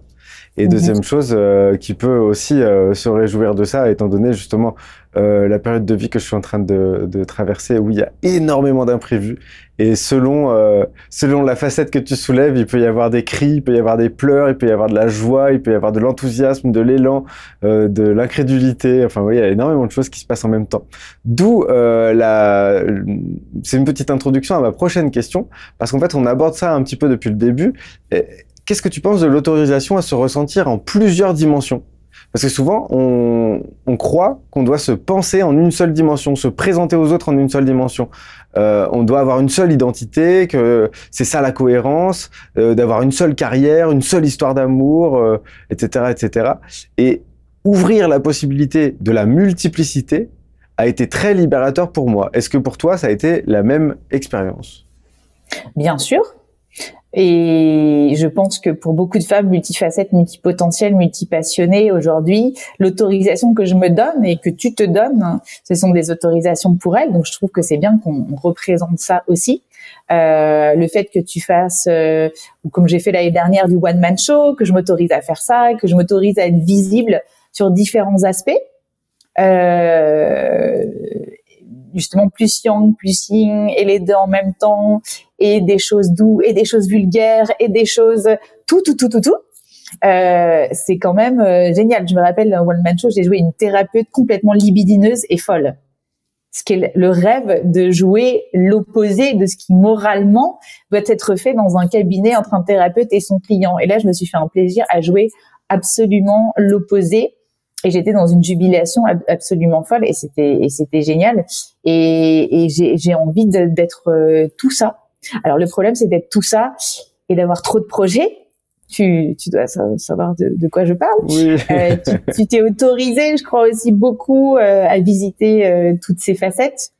Et deuxième chose, qui peut aussi se réjouir de ça, étant donné justement la période de vie que je suis en train de traverser, où il y a énormément d'imprévus. Et selon la facette que tu soulèves, il peut y avoir des cris, il peut y avoir des pleurs, il peut y avoir de la joie, il peut y avoir de l'enthousiasme, de l'élan, de l'incrédulité. Enfin, oui, il y a énormément de choses qui se passent en même temps. D'où c'est une petite introduction à ma prochaine question, parce qu'en fait, on aborde ça un petit peu depuis le début. Qu'est-ce que tu penses de l'autorisation à se ressentir en plusieurs dimensions? Parce que souvent, on croit qu'on doit se penser en une seule dimension, se présenter aux autres en une seule dimension. On doit avoir une seule identité, que c'est ça la cohérence, d'avoir une seule carrière, une seule histoire d'amour, etc., etc. Et ouvrir la possibilité de la multiplicité a été très libérateur pour moi. Est-ce que pour toi, ça a été la même expérience? Bien sûr. Et je pense que pour beaucoup de femmes multifacettes, multipotentielles, multipassionnées aujourd'hui, l'autorisation que je me donne et que tu te donnes, ce sont des autorisations pour elles. Donc je trouve que c'est bien qu'on représente ça aussi. Le fait que tu fasses, ou comme j'ai fait l'année dernière, du one-man show, que je m'autorise à faire ça, que je m'autorise à être visible sur différents aspects. Justement plus yang, plus yin, et les deux en même temps, et des choses douces, et des choses vulgaires, et des choses tout. C'est quand même génial. Je me rappelle, dans One Man Show, j'ai joué une thérapeute complètement libidineuse et folle. Ce qui est le rêve de jouer l'opposé de ce qui moralement doit être fait dans un cabinet entre un thérapeute et son client. Et là, je me suis fait un plaisir à jouer absolument l'opposé. Et j'étais dans une jubilation absolument folle et c'était génial. Et j'ai envie d'être tout ça. Alors le problème, c'est d'être tout ça et d'avoir trop de projets. Tu dois savoir de quoi je parle. Oui. Tu t'es autorisé, je crois aussi beaucoup, à visiter toutes ces facettes,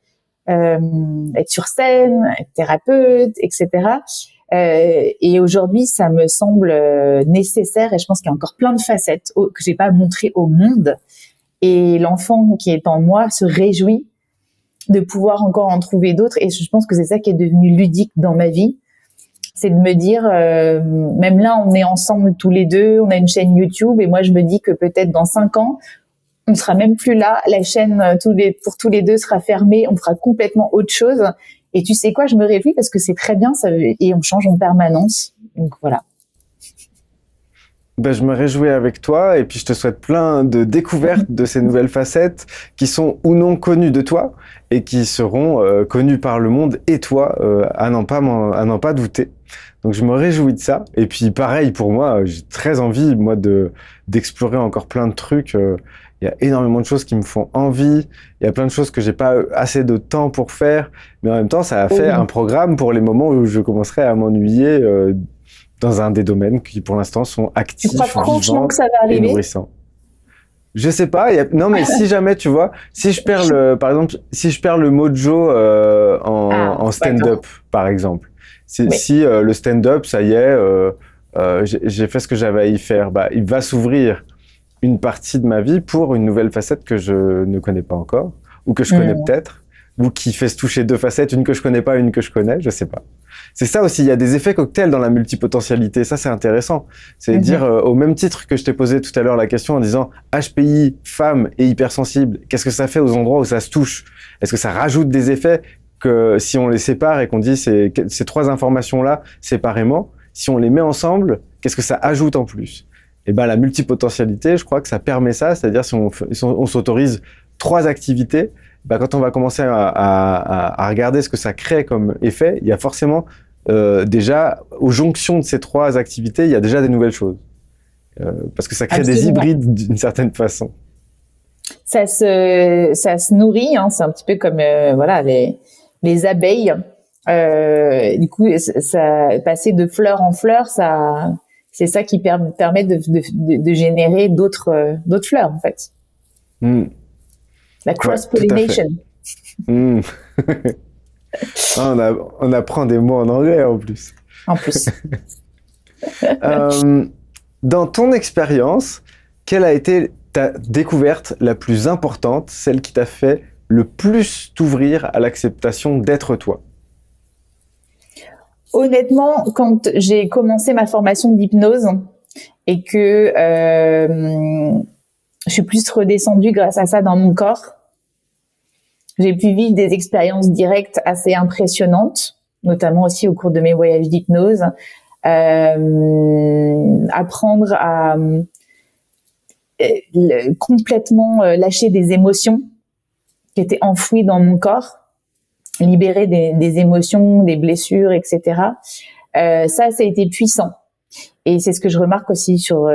être sur scène, être thérapeute, etc. Et aujourd'hui, ça me semble nécessaire et je pense qu'il y a encore plein de facettes que j'ai pas montrées au monde. Et l'enfant qui est en moi se réjouit de pouvoir encore en trouver d'autres. Et je pense que c'est ça qui est devenu ludique dans ma vie. C'est de me dire, même là, on est ensemble tous les deux, on a une chaîne YouTube et moi, je me dis que peut-être dans 5 ans, on sera même plus là. La chaîne pour tous les deux sera fermée. On fera complètement autre chose. Et tu sais quoi, je me réjouis parce que c'est très bien, et on change en permanence. Donc voilà. Ben, je me réjouis avec toi et puis je te souhaite plein de découvertes de ces nouvelles facettes qui sont ou non connues de toi et qui seront connues par le monde et toi, à n'en pas douter. Donc je me réjouis de ça. Et puis pareil pour moi, j'ai très envie moi d'explorer encore plein de trucs. Il y a énormément de choses qui me font envie. Il y a plein de choses que j'ai pas assez de temps pour faire. Mais en même temps, ça a fait un programme pour les moments où je commencerai à m'ennuyer dans un des domaines qui, pour l'instant, sont actifs, tu crois franchement que ça va et arriver nourrissants. Je sais pas. Non, mais si jamais, tu vois, si je perds par exemple, si je perds le mojo en stand-up, par exemple. Si le stand-up, ça y est, j'ai fait ce que j'avais à y faire, bah, il va s'ouvrir une partie de ma vie pour une nouvelle facette que je ne connais pas encore ou que je connais peut-être. ou qui fait se toucher deux facettes, une que je connais pas, une que je connais, je sais pas. C'est ça aussi, il y a des effets cocktails dans la multipotentialité, ça c'est intéressant. C'est dire, au même titre que je t'ai posé tout à l'heure la question en disant HPI, femme et hypersensible, qu'est-ce que ça fait aux endroits où ça se touche? Est-ce que ça rajoute des effets que si on les sépare et qu'on dit ces trois informations-là séparément, si on les met ensemble, qu'est-ce que ça ajoute en plus? Et ben la multipotentialité, je crois que ça permet ça, c'est-à-dire si on s'autorise 3 activités, ben quand on va commencer à regarder ce que ça crée comme effet, il y a forcément déjà, aux jonctions de ces 3 activités, il y a déjà des nouvelles choses. Parce que ça crée des hybrides d'une certaine façon. Ça se nourrit, hein, c'est un petit peu comme voilà les abeilles. Du coup, ça passer de fleur en fleur, ça c'est ça qui permet de générer d'autres fleurs en fait. La cross-pollination. On apprend des mots en anglais en plus. En plus. Dans ton expérience, quelle a été ta découverte la plus importante, celle qui t'a fait le plus t'ouvrir à l'acceptation d'être toi? Honnêtement, quand j'ai commencé ma formation d'hypnose et que je suis plus redescendue grâce à ça dans mon corps, j'ai pu vivre des expériences directes assez impressionnantes, notamment aussi au cours de mes voyages d'hypnose, apprendre à complètement lâcher des émotions qui étaient enfouies dans mon corps, libérer des émotions, des blessures, etc. Ça a été puissant. Et c'est ce que je remarque aussi sur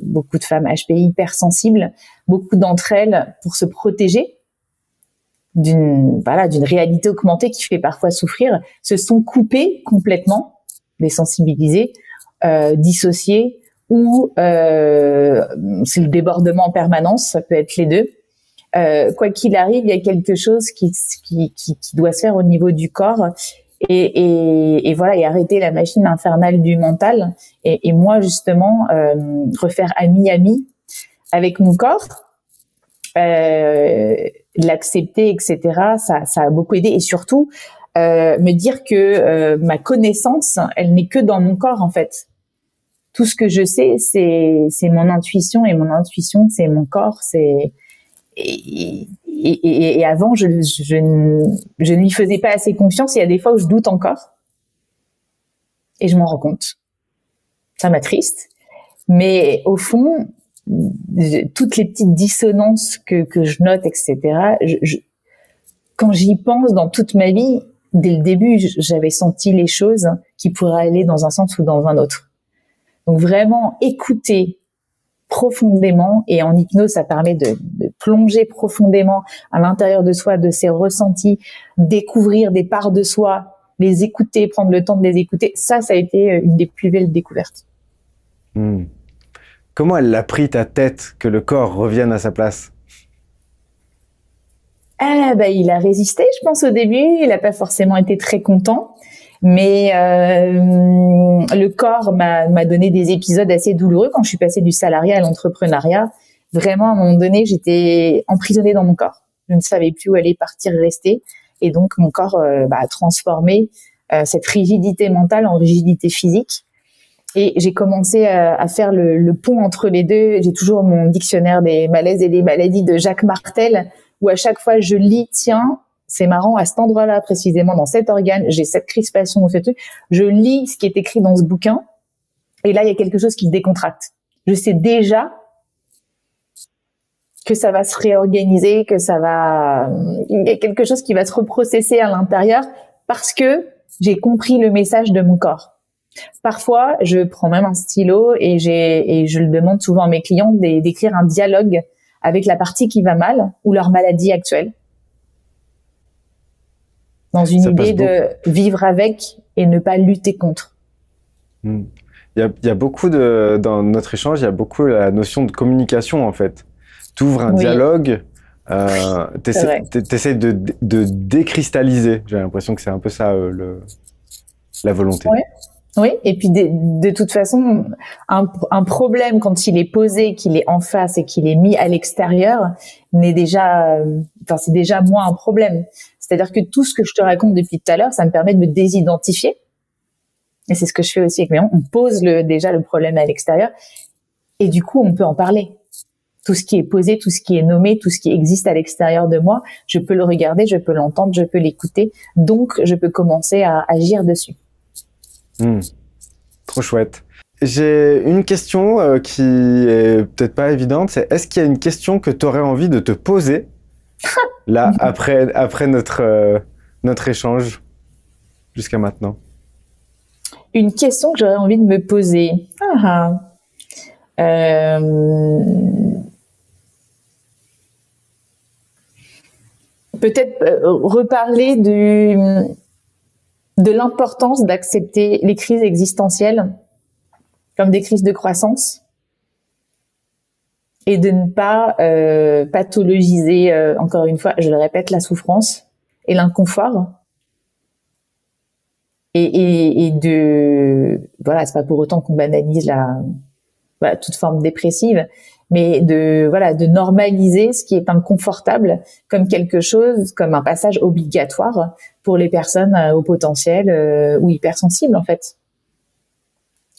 beaucoup de femmes HPI hypersensibles. Beaucoup d'entre elles, pour se protéger d'une réalité augmentée qui fait parfois souffrir, se sont coupées complètement, désensibilisées, dissociées, ou c'est le débordement en permanence, ça peut être les deux. Quoi qu'il arrive, il y a quelque chose qui doit se faire au niveau du corps et voilà, et arrêter la machine infernale du mental et moi justement refaire ami avec mon corps, l'accepter, etc. Ça a beaucoup aidé et surtout me dire que ma connaissance, elle n'est que dans mon corps en fait. Tout ce que je sais, c'est mon intuition et mon intuition, c'est mon corps, c'est et avant je ne lui faisais pas assez confiance. Il y a des fois où je doute encore et je m'en rends compte. Ça m'attriste, mais au fond, toutes les petites dissonances que je note, etc. Quand j'y pense dans toute ma vie, dès le début, j'avais senti les choses qui pourraient aller dans un sens ou dans un autre. Donc vraiment écouter profondément, et en hypnose ça permet de plonger profondément à l'intérieur de soi, de ses ressentis, découvrir des parts de soi, les écouter, prendre le temps de les écouter. Ça a été une des plus belles découvertes. Comment elle l'a pris ta tête que le corps revienne à sa place? Il a résisté, je pense, au début. Il n'a pas forcément été très content. Mais le corps m'a donné des épisodes assez douloureux quand je suis passée du salariat à l'entrepreneuriat. Vraiment, à un moment donné, j'étais emprisonnée dans mon corps. Je ne savais plus où aller, partir, rester. Et donc, mon corps a transformé cette rigidité mentale en rigidité physique. Et j'ai commencé à faire le pont entre les deux. J'ai toujours mon dictionnaire des malaises et des maladies de Jacques Martel, où à chaque fois je lis, tiens, c'est marrant, à cet endroit-là, précisément, dans cet organe, j'ai cette crispation ou ce truc. Je lis ce qui est écrit dans ce bouquin, et là, il y a quelque chose qui se décontracte. Je sais déjà que ça va se réorganiser, il y a quelque chose qui va se reprocesser à l'intérieur, parce que j'ai compris le message de mon corps. Parfois, je prends même un stylo et je le demande souvent à mes clients d'écrire un dialogue avec la partie qui va mal ou leur maladie actuelle. Dans une idée de vivre avec et ne pas lutter contre. Il y a beaucoup dans notre échange, il y a beaucoup la notion de communication en fait. Tu ouvres un dialogue, t'essaies de décristalliser. J'ai l'impression que c'est un peu ça la volonté. Ouais. Oui, et puis de toute façon, un problème quand il est posé, qu'il est en face et qu'il est mis à l'extérieur, c'est déjà moins un problème. C'est-à-dire que tout ce que je te raconte depuis tout à l'heure, ça me permet de me désidentifier. Et c'est ce que je fais aussi avec mes gens. On pose déjà le problème à l'extérieur. Et du coup, on peut en parler. Tout ce qui est posé, tout ce qui est nommé, tout ce qui existe à l'extérieur de moi, je peux le regarder, je peux l'entendre, je peux l'écouter. Donc, je peux commencer à agir dessus. Trop chouette. J'ai une question qui est peut-être pas évidente. C'est est-ce qu'il y a une question que tu aurais envie de te poser là après notre échange jusqu'à maintenant? Une question que j'aurais envie de me poser. Peut-être reparler de l'importance d'accepter les crises existentielles comme des crises de croissance et de ne pas pathologiser, encore une fois, je le répète, la souffrance et l'inconfort. Et voilà, c'est pas pour autant qu'on banalise toute forme dépressive, mais de normaliser ce qui est inconfortable comme quelque chose, comme un passage obligatoire pour les personnes au potentiel ou hypersensibles, en fait.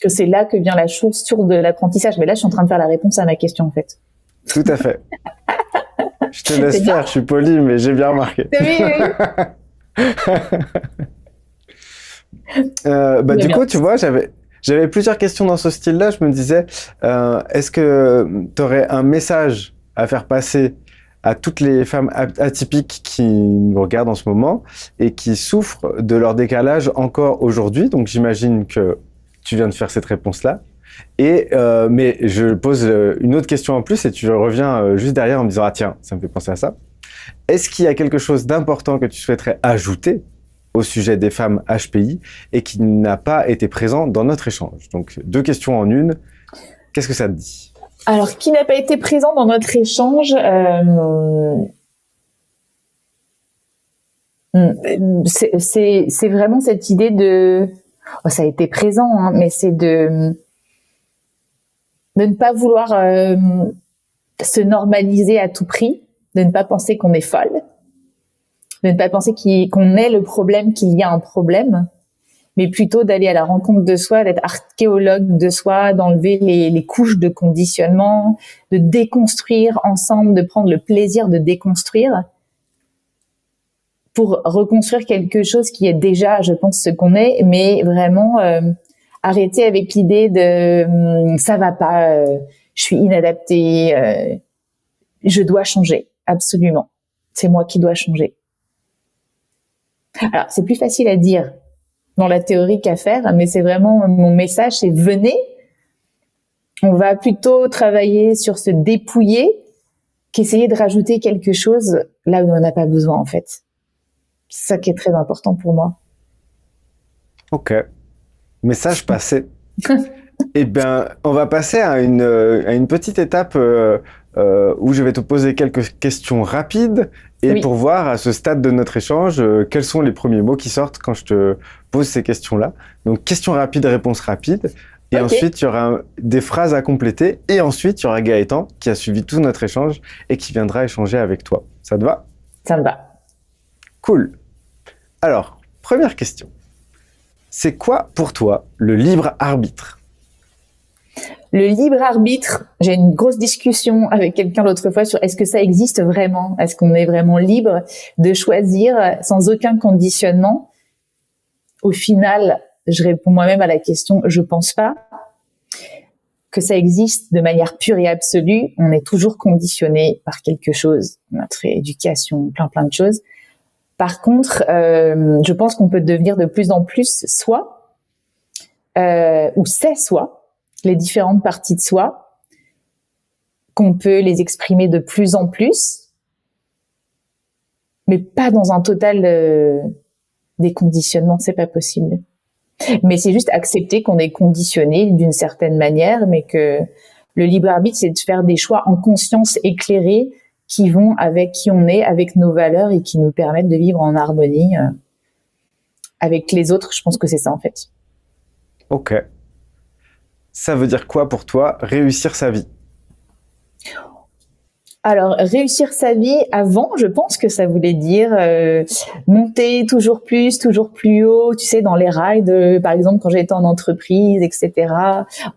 Que c'est là que vient la source de l'apprentissage. Mais là, je suis en train de faire la réponse à ma question, en fait. Tout à fait. Je te laisse faire, je suis poli, mais j'ai bien remarqué. Du coup, tu vois, j'avais plusieurs questions dans ce style-là. Je me disais, est-ce que tu aurais un message à faire passer à toutes les femmes atypiques qui nous regardent en ce moment et qui souffrent de leur décalage encore aujourd'hui? Donc, j'imagine que tu viens de faire cette réponse-là. Mais je pose une autre question en plus et tu reviens juste derrière en me disant « Ah tiens, ça me fait penser à ça ». Est-ce qu'il y a quelque chose d'important que tu souhaiterais ajouter au sujet des femmes HPI et qui n'a pas été présent dans notre échange? Donc, 2 questions en une. Qu'est-ce que ça te dit? Alors, qui n'a pas été présent dans notre échange, c'est vraiment cette idée de... Oh, ça a été présent, hein, mais c'est de ne pas vouloir se normaliser à tout prix, de ne pas penser qu'on est folle, de ne pas penser qu'on est le problème, qu'il y a un problème, mais plutôt d'aller à la rencontre de soi, d'être archéologue de soi, d'enlever les couches de conditionnement, de déconstruire ensemble, de prendre le plaisir de déconstruire pour reconstruire quelque chose qui est déjà, je pense, ce qu'on est, mais vraiment arrêter avec l'idée de ça va pas, je suis inadaptée, je dois changer, absolument. C'est moi qui dois changer. Alors, c'est plus facile à dire dans la théorie qu'à faire, mais c'est vraiment mon message, c'est venez, on va plutôt travailler sur se dépouiller qu'essayer de rajouter quelque chose là où on n'en a pas besoin, en fait. C'est ça qui est très important pour moi. Ok. Message passé. Eh bien, on va passer à une petite étape où je vais te poser quelques questions rapides et pour voir à ce stade de notre échange quels sont les premiers mots qui sortent quand je te pose ces questions-là. Donc, question rapide, réponse rapide. Et ensuite, il y aura des phrases à compléter. Et ensuite, il y aura Gaëtan qui a suivi tout notre échange et qui viendra échanger avec toi. Ça te va? Ça me va. Cool. Alors, première question. C'est quoi pour toi le libre arbitre? Le libre arbitre, j'ai une grosse discussion avec quelqu'un l'autre fois sur est-ce que ça existe vraiment? Est-ce qu'on est vraiment libre de choisir sans aucun conditionnement? Au final, je réponds moi-même à la question, je pense pas que ça existe de manière pure et absolue. On est toujours conditionné par quelque chose, notre éducation, plein de choses. Par contre, je pense qu'on peut devenir de plus en plus soi, ou c'est soi, les différentes parties de soi, qu'on peut les exprimer de plus en plus, mais pas dans un total déconditionnement, c'est pas possible. Mais c'est juste accepter qu'on est conditionné d'une certaine manière, mais que le libre arbitre, c'est de faire des choix en conscience éclairée qui vont avec qui on est, avec nos valeurs et qui nous permettent de vivre en harmonie avec les autres. Je pense que c'est ça, en fait. Ok. Ça veut dire quoi pour toi, réussir sa vie? Alors, réussir sa vie, avant, je pense que ça voulait dire monter toujours plus haut, tu sais, dans les rails par exemple, quand j'étais en entreprise, etc.,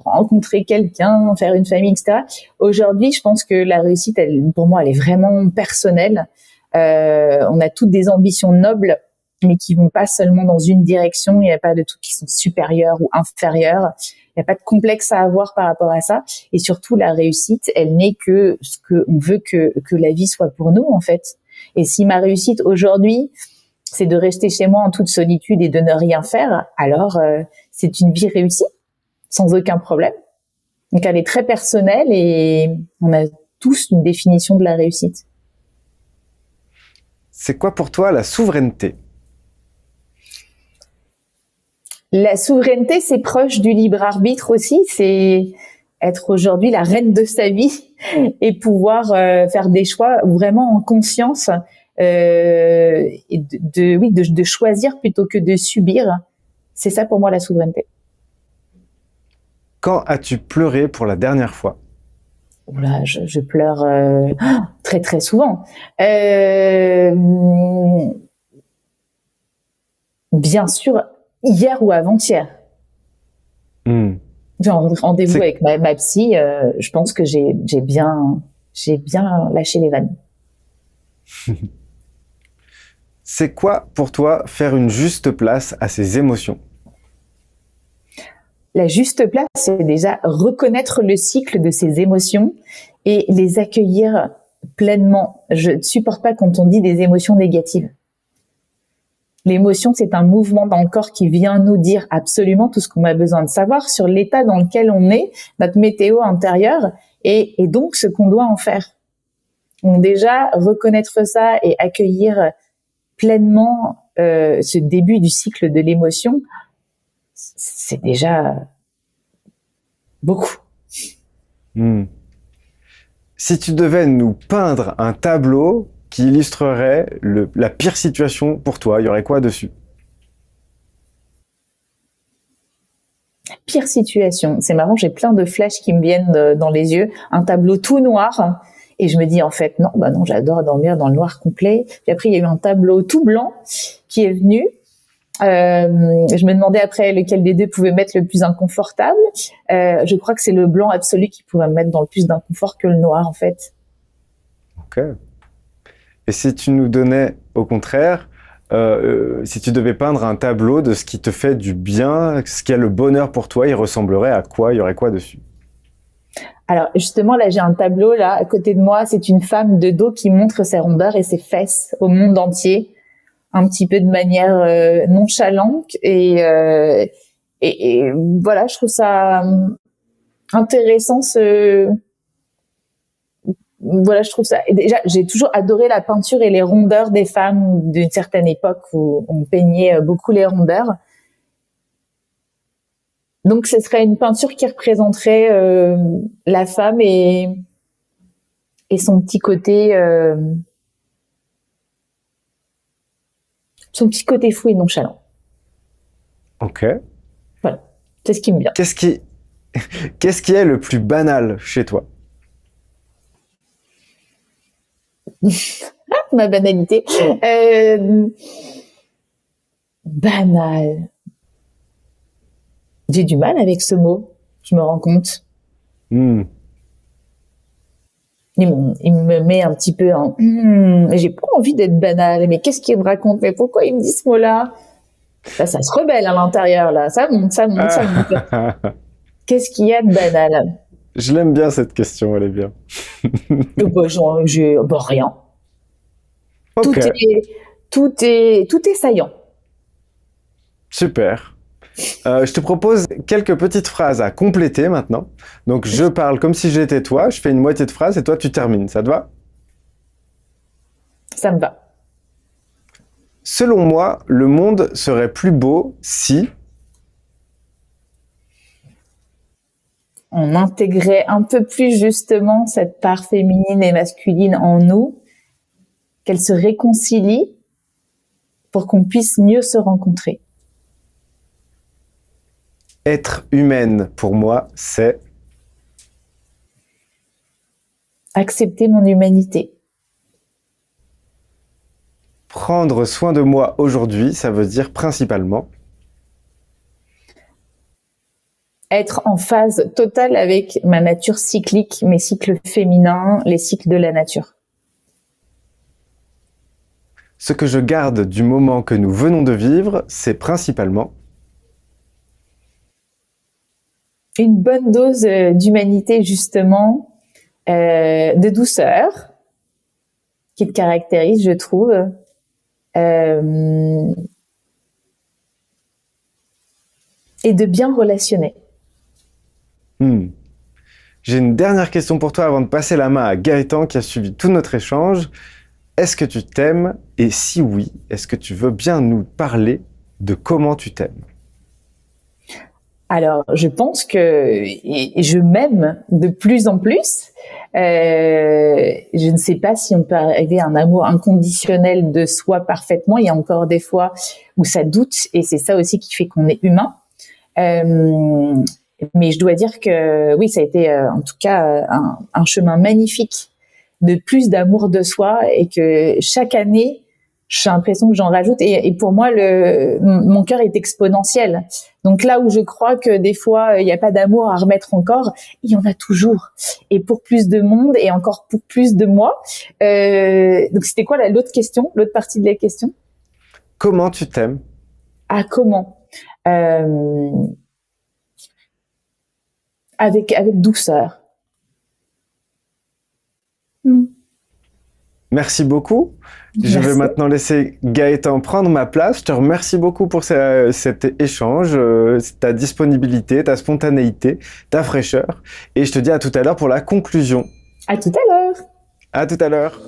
rencontrer quelqu'un, faire une famille, etc. Aujourd'hui, je pense que la réussite, pour moi, elle est vraiment personnelle. On a toutes des ambitions nobles, mais qui vont pas seulement dans une direction. Il n'y a pas de trucs qui sont supérieurs ou inférieurs. Il n'y a pas de complexe à avoir par rapport à ça. Et surtout, la réussite, elle n'est que ce qu'on veut que la vie soit pour nous, en fait. Et si ma réussite aujourd'hui, c'est de rester chez moi en toute solitude et de ne rien faire, alors c'est une vie réussie, sans aucun problème. Donc, elle est très personnelle et on a tous une définition de la réussite. C'est quoi pour toi la souveraineté? La souveraineté, c'est proche du libre arbitre aussi. C'est être aujourd'hui la reine de sa vie et pouvoir faire des choix vraiment en conscience et de choisir plutôt que de subir. C'est ça pour moi la souveraineté. Quand as-tu pleuré pour la dernière fois? Oula, je pleure très très souvent. Bien sûr, hier ou avant-hier. Genre, rendez-vous avec ma psy, je pense que j'ai bien lâché les vannes. C'est quoi pour toi faire une juste place à ses émotions? La juste place, c'est déjà reconnaître le cycle de ses émotions et les accueillir pleinement. Je ne supporte pas quand on dit des émotions négatives. L'émotion, c'est un mouvement dans le corps qui vient nous dire absolument tout ce qu'on a besoin de savoir sur l'état dans lequel on est, notre météo intérieure, et donc ce qu'on doit en faire. Donc déjà, reconnaître ça et accueillir pleinement ce début du cycle de l'émotion, c'est déjà beaucoup. Si tu devais nous peindre un tableau qui illustrerait la pire situation pour toi, il y aurait quoi dessus? La pire situation, c'est marrant, j'ai plein de flashs qui me viennent dans les yeux, un tableau tout noir, et je me dis en fait non, j'adore dormir dans le noir complet. Puis après il y a eu un tableau tout blanc qui est venu. Je me demandais après lequel des deux pouvait mettre le plus inconfortable. Je crois que c'est le blanc absolu qui pourrait me mettre dans le plus d'inconfort que le noir en fait. Ok. Et si tu nous donnais, au contraire, si tu devais peindre un tableau de ce qui te fait du bien, ce qui est le bonheur pour toi, il ressemblerait à quoi? Il y aurait quoi dessus? Alors justement, là j'ai un tableau là à côté de moi, c'est une femme de dos qui montre ses rondeurs et ses fesses au monde entier, un petit peu de manière nonchalante et voilà, je trouve ça intéressant voilà, je trouve ça. Et déjà, j'ai toujours adoré la peinture et les rondeurs des femmes d'une certaine époque où on peignait beaucoup les rondeurs. Donc, ce serait une peinture qui représenterait la femme et son petit côté fou et nonchalant. Ok. Voilà, c'est ce qui me vient. Qu'est-ce qui est le plus banal chez toi? Ma banalité. Banal. J'ai du mal avec ce mot, je me rends compte. Il me met un petit peu en j'ai pas envie d'être banal, mais qu'est-ce qu'il me raconte? Mais pourquoi il me dit ce mot-là? Là, ça se rebelle à l'intérieur, là. Ça monte. Qu'est-ce qu'il y a de banal? Je l'aime bien cette question, elle est bien. Rien. Okay. Tout est saillant. Super. Je te propose quelques petites phrases à compléter maintenant. Donc, je parle comme si j'étais toi, je fais une moitié de phrase et toi, tu termines. Ça te va? Ça me va. Selon moi, le monde serait plus beau si... on intégrait un peu plus justement cette part féminine et masculine en nous, qu'elle se réconcilie pour qu'on puisse mieux se rencontrer. Être humaine, pour moi, c'est... Accepter mon humanité. Prendre soin de moi aujourd'hui, ça veut dire principalement être en phase totale avec ma nature cyclique, mes cycles féminins, les cycles de la nature. Ce que je garde du moment que nous venons de vivre, c'est principalement une bonne dose d'humanité, justement, de douceur, qui te caractérise, je trouve. Et de bien relationner. J'ai une dernière question pour toi avant de passer la main à Gaëtan qui a suivi tout notre échange. Est-ce que tu t'aimes? Et si oui, est-ce que tu veux bien nous parler de comment tu t'aimes? Alors, je pense que je m'aime de plus en plus. Je ne sais pas si on peut arriver à un amour inconditionnel de soi parfaitement. Il y a encore des fois où ça doute, et c'est ça aussi qui fait qu'on est humain. Mais je dois dire que oui, ça a été en tout cas un chemin magnifique de plus d'amour de soi, et que chaque année, j'ai l'impression que j'en rajoute. Et pour moi, mon cœur est exponentiel. Donc là où je crois que des fois, il n'y a pas d'amour à remettre encore, il y en a toujours. Et pour plus de monde, et encore pour plus de moi. Donc c'était quoi l'autre question, l'autre partie de la question? Comment tu t'aimes? Ah, comment? Avec douceur. Merci beaucoup. Merci. Je vais maintenant laisser Gaëtan prendre ma place. Je te remercie beaucoup pour cet échange, ta disponibilité, ta spontanéité, ta fraîcheur. Et je te dis à tout à l'heure pour la conclusion. À tout à l'heure. À tout à l'heure.